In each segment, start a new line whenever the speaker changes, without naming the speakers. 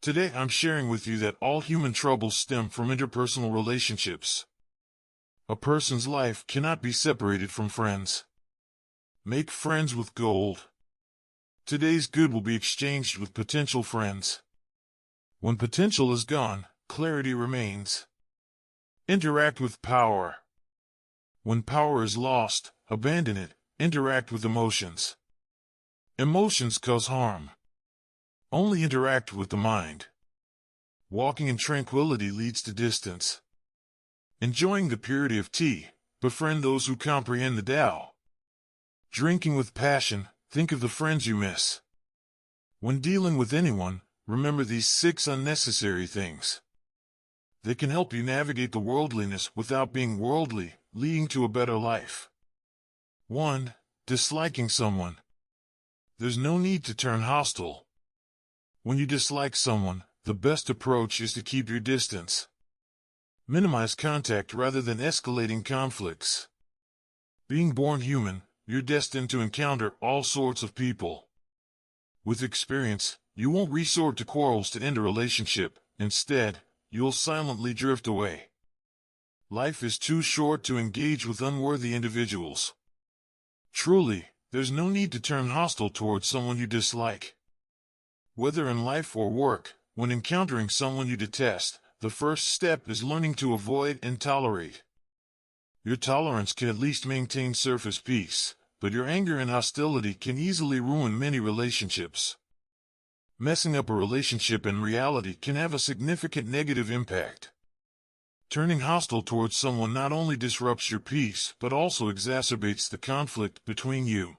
Today I'm sharing with you that all human troubles stem from interpersonal relationships. A person's life cannot be separated from friends. Make friends with gold. Today's good will be exchanged with potential friends. When potential is gone, clarity remains. Interact with power. When power is lost, abandon it. Interact with emotions. Emotions cause harm. Only interact with the mind. Walking in tranquility leads to distance. Enjoying the purity of tea, befriend those who comprehend the Tao. Drinking with passion, think of the friends you miss. When dealing with anyone, remember these 6 unnecessary things. They can help you navigate the worldliness without being worldly, leading to a better life. 1. Disliking someone. There's no need to turn hostile. When you dislike someone, the best approach is to keep your distance. Minimize contact rather than escalating conflicts. Being born human, you're destined to encounter all sorts of people. With experience, you won't resort to quarrels to end a relationship. Instead, you'll silently drift away. Life is too short to engage with unworthy individuals. Truly, there's no need to turn hostile towards someone you dislike. Whether in life or work, when encountering someone you detest, the first step is learning to avoid and tolerate. Your tolerance can at least maintain surface peace, but your anger and hostility can easily ruin many relationships. Messing up a relationship in reality can have a significant negative impact. Turning hostile towards someone not only disrupts your peace but also exacerbates the conflict between you.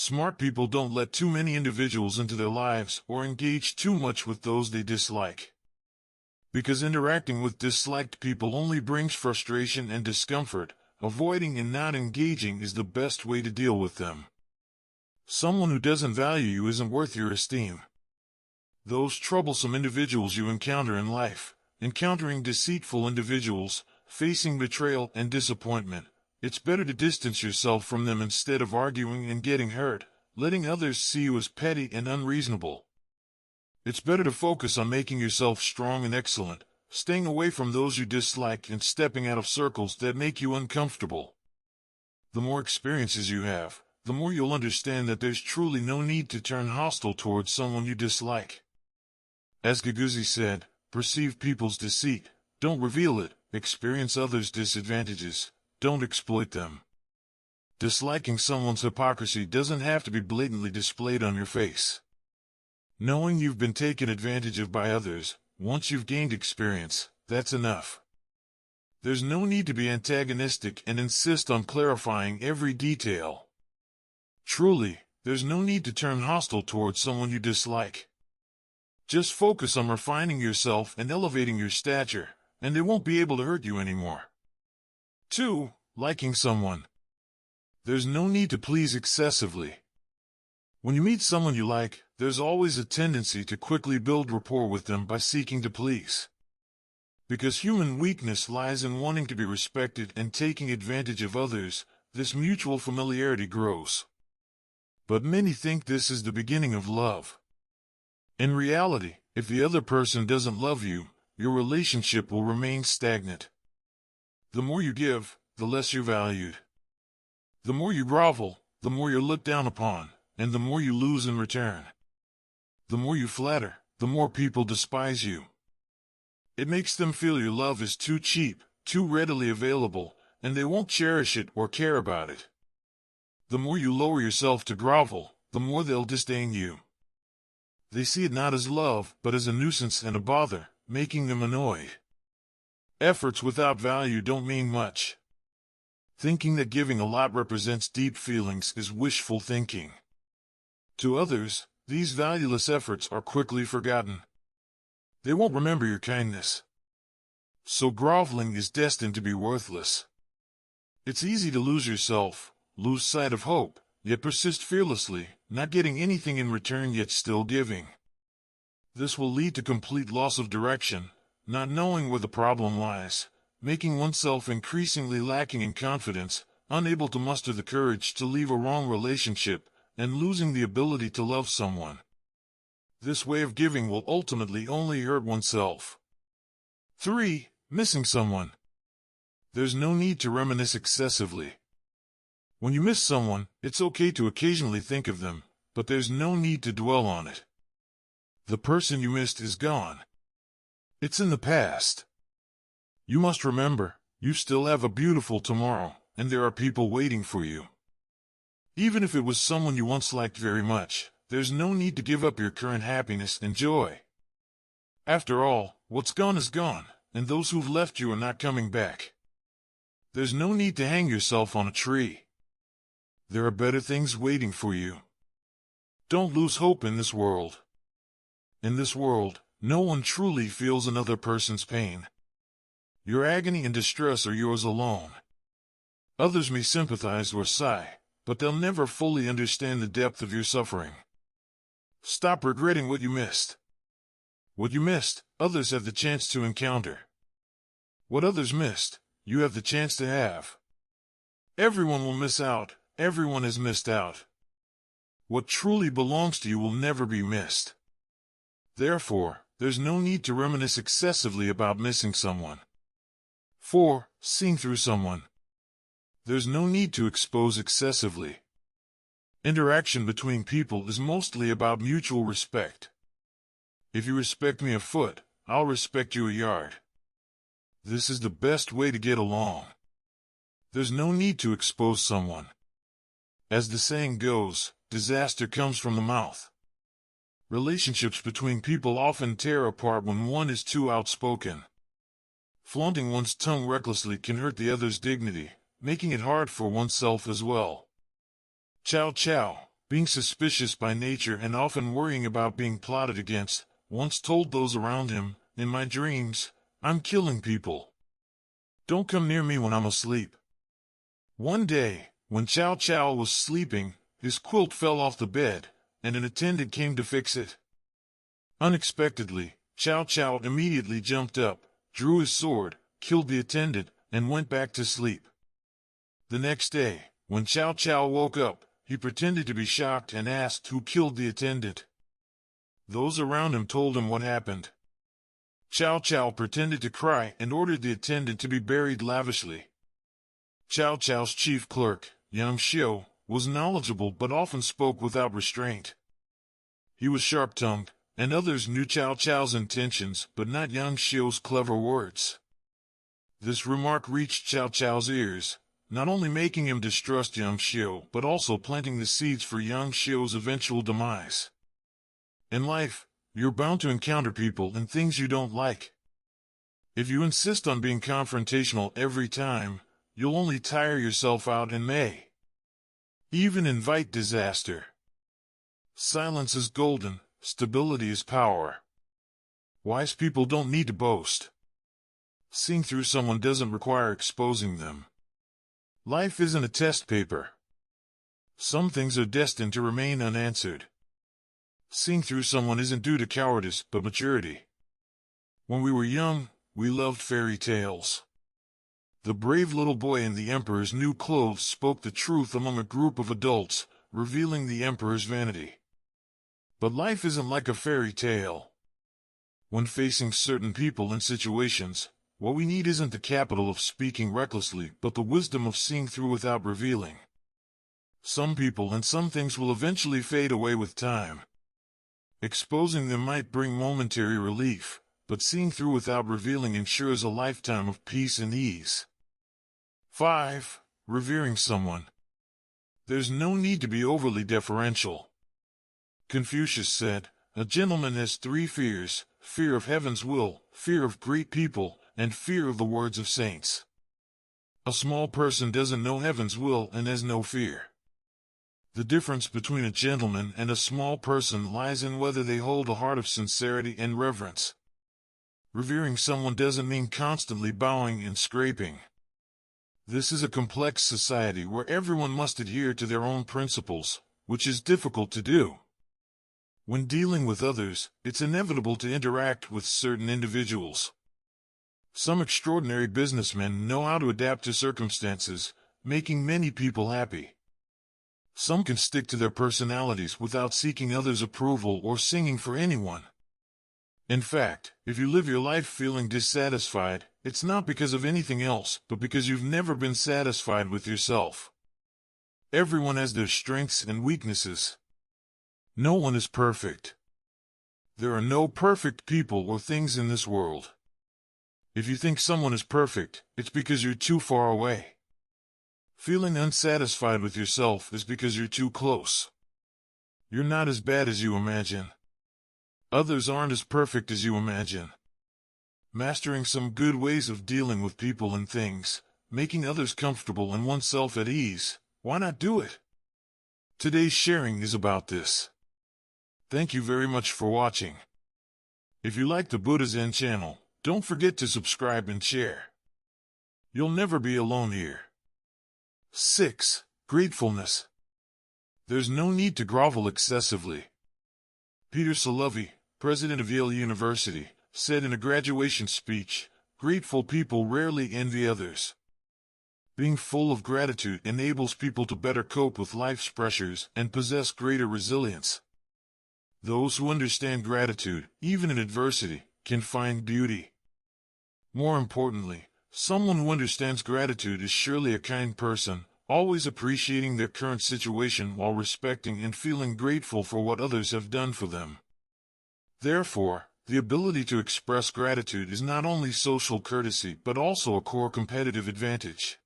Smart people don't let too many individuals into their lives or engage too much with those they dislike. Because interacting with disliked people only brings frustration and discomfort, avoiding and not engaging is the best way to deal with them. Someone who doesn't value you isn't worth your esteem. Those troublesome individuals you encounter in life, encountering deceitful individuals, facing betrayal and disappointment, it's better to distance yourself from them instead of arguing and getting hurt, letting others see you as petty and unreasonable. It's better to focus on making yourself strong and excellent, staying away from those you dislike and stepping out of circles that make you uncomfortable. The more experiences you have, the more you'll understand that there's truly no need to turn hostile towards someone you dislike. As Gaguzzi said, perceive people's deceit, don't reveal it, experience others' disadvantages, don't exploit them. Disliking someone's hypocrisy doesn't have to be blatantly displayed on your face. Knowing you've been taken advantage of by others, once you've gained experience, that's enough. There's no need to be antagonistic and insist on clarifying every detail. Truly, there's no need to turn hostile towards someone you dislike. Just focus on refining yourself and elevating your stature, and they won't be able to hurt you anymore. 2. Liking someone. There's no need to please excessively. When you meet someone you like, there's always a tendency to quickly build rapport with them by seeking to please. Because human weakness lies in wanting to be respected and taking advantage of others, this mutual familiarity grows. But many think this is the beginning of love. In reality, if the other person doesn't love you, your relationship will remain stagnant. The more you give, the less you're valued. The more you grovel, the more you're looked down upon, and the more you lose in return. The more you flatter, the more people despise you. It makes them feel your love is too cheap, too readily available, and they won't cherish it or care about it. The more you lower yourself to grovel, the more they'll disdain you. They see it not as love, but as a nuisance and a bother, making them annoyed. Efforts without value don't mean much. Thinking that giving a lot represents deep feelings is wishful thinking. To others, these valueless efforts are quickly forgotten. They won't remember your kindness. So groveling is destined to be worthless. It's easy to lose yourself, lose sight of hope, yet persist fearlessly, not getting anything in return yet still giving. This will lead to complete loss of direction, not knowing where the problem lies, making oneself increasingly lacking in confidence, unable to muster the courage to leave a wrong relationship, and losing the ability to love someone. This way of giving will ultimately only hurt oneself. 3. Missing someone. There's no need to reminisce excessively. When you miss someone, it's okay to occasionally think of them, but there's no need to dwell on it. The person you missed is gone. It's in the past. You must remember, you still have a beautiful tomorrow, and there are people waiting for you. Even if it was someone you once liked very much, there's no need to give up your current happiness and joy. After all, what's gone is gone, and those who've left you are not coming back. There's no need to hang yourself on a tree. There are better things waiting for you. Don't lose hope in this world. In this world, no one truly feels another person's pain. Your agony and distress are yours alone. Others may sympathize or sigh, but they'll never fully understand the depth of your suffering. Stop regretting what you missed. What you missed, others have the chance to encounter. What others missed, you have the chance to have. Everyone will miss out. Everyone has missed out. What truly belongs to you will never be missed. Therefore, there's no need to reminisce excessively about missing someone. 4. Seeing through someone. There's no need to expose excessively. Interaction between people is mostly about mutual respect. If you respect me a foot, I'll respect you a yard. This is the best way to get along. There's no need to expose someone. As the saying goes, disaster comes from the mouth. Relationships between people often tear apart when one is too outspoken. Flaunting one's tongue recklessly can hurt the other's dignity, making it hard for oneself as well. Chow Chow, being suspicious by nature and often worrying about being plotted against, once told those around him, "In my dreams, I'm killing people. Don't come near me when I'm asleep." One day, when Chow Chow was sleeping, his quilt fell off the bed, and an attendant came to fix it. Unexpectedly, Chow Chow immediately jumped up, drew his sword, killed the attendant, and went back to sleep. The next day, when Chow Chow woke up, he pretended to be shocked and asked who killed the attendant. Those around him told him what happened. Chow Chow pretended to cry and ordered the attendant to be buried lavishly. Chow Chow's chief clerk, Yang Xiu, was knowledgeable but often spoke without restraint. He was sharp-tongued, and others knew Chow Chow's intentions but not Yang Xiu's clever words. This remark reached Chow Chow's ears, not only making him distrust Yang Xiu but also planting the seeds for Yang Xiu's eventual demise. In life, you're bound to encounter people and things you don't like. If you insist on being confrontational every time, you'll only tire yourself out and may even invite disaster. Silence is golden, stability is power. Wise people don't need to boast. Seeing through someone doesn't require exposing them. Life isn't a test paper. Some things are destined to remain unanswered. Seeing through someone isn't due to cowardice but maturity. When we were young, we loved fairy tales. The brave little boy in the emperor's new clothes spoke the truth among a group of adults, revealing the emperor's vanity. But life isn't like a fairy tale. When facing certain people and situations, what we need isn't the capital of speaking recklessly but the wisdom of seeing through without revealing. Some people and some things will eventually fade away with time. Exposing them might bring momentary relief, but seeing through without revealing ensures a lifetime of peace and ease. 5. Revering someone. There's no need to be overly deferential. Confucius said, "A gentleman has 3 fears, fear of heaven's will, fear of great people, and fear of the words of saints." A small person doesn't know heaven's will and has no fear. The difference between a gentleman and a small person lies in whether they hold a heart of sincerity and reverence. Revering someone doesn't mean constantly bowing and scraping. This is a complex society where everyone must adhere to their own principles, which is difficult to do. When dealing with others, it's inevitable to interact with certain individuals. Some extraordinary businessmen know how to adapt to circumstances, making many people happy. Some can stick to their personalities without seeking others' approval or singing for anyone. In fact, if you live your life feeling dissatisfied, it's not because of anything else, but because you've never been satisfied with yourself. Everyone has their strengths and weaknesses. No one is perfect. There are no perfect people or things in this world. If you think someone is perfect, it's because you're too far away. Feeling unsatisfied with yourself is because you're too close. You're not as bad as you imagine. Others aren't as perfect as you imagine. Mastering some good ways of dealing with people and things, making others comfortable and oneself at ease, why not do it? Today's sharing is about this. Thank you very much for watching. If you like the Buddha Zen channel, don't forget to subscribe and share. You'll never be alone here. 6. Gratefulness. There's no need to grovel excessively. Peter Salovey, president of Yale University, said in a graduation speech, "Grateful people rarely envy others." Being full of gratitude enables people to better cope with life's pressures and possess greater resilience. Those who understand gratitude, even in adversity, can find beauty. More importantly, someone who understands gratitude is surely a kind person, always appreciating their current situation while respecting and feeling grateful for what others have done for them. Therefore, the ability to express gratitude is not only social courtesy but also a core competitive advantage.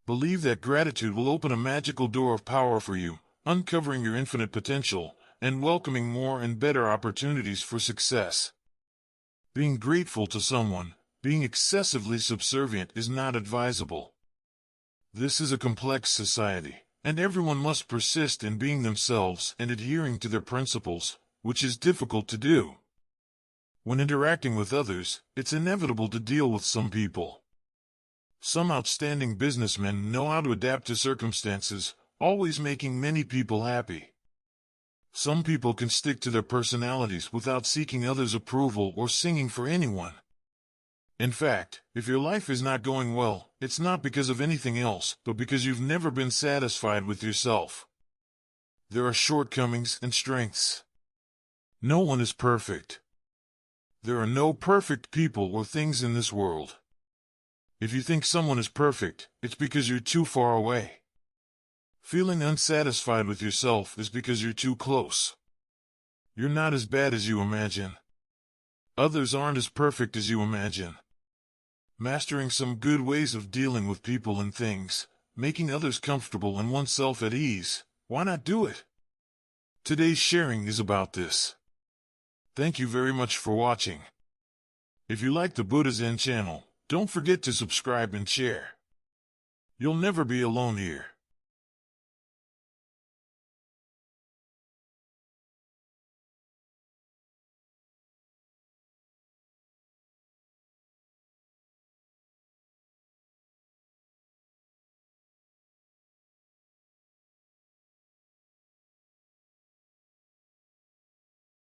Believe that gratitude will open a magical door of power for you, uncovering your infinite potential, and welcoming more and better opportunities for success. Being grateful to someone, being excessively subservient is not advisable. This is a complex society, and everyone must persist in being themselves and adhering to their principles, which is difficult to do. When interacting with others, it's inevitable to deal with some people. Some outstanding businessmen know how to adapt to circumstances, always making many people happy. Some people can stick to their personalities without seeking others' approval or singing for anyone. In fact, if your life is not going well, it's not because of anything else, but because you've never been satisfied with yourself. There are shortcomings and strengths. No one is perfect. There are no perfect people or things in this world. If you think someone is perfect, it's because you're too far away. Feeling unsatisfied with yourself is because you're too close. You're not as bad as you imagine. Others aren't as perfect as you imagine. Mastering some good ways of dealing with people and things, making others comfortable and oneself at ease, why not do it? Today's sharing is about this. Thank you very much for watching. If you like the Buddha Zen channel, don't forget to subscribe and share. You'll never be alone here.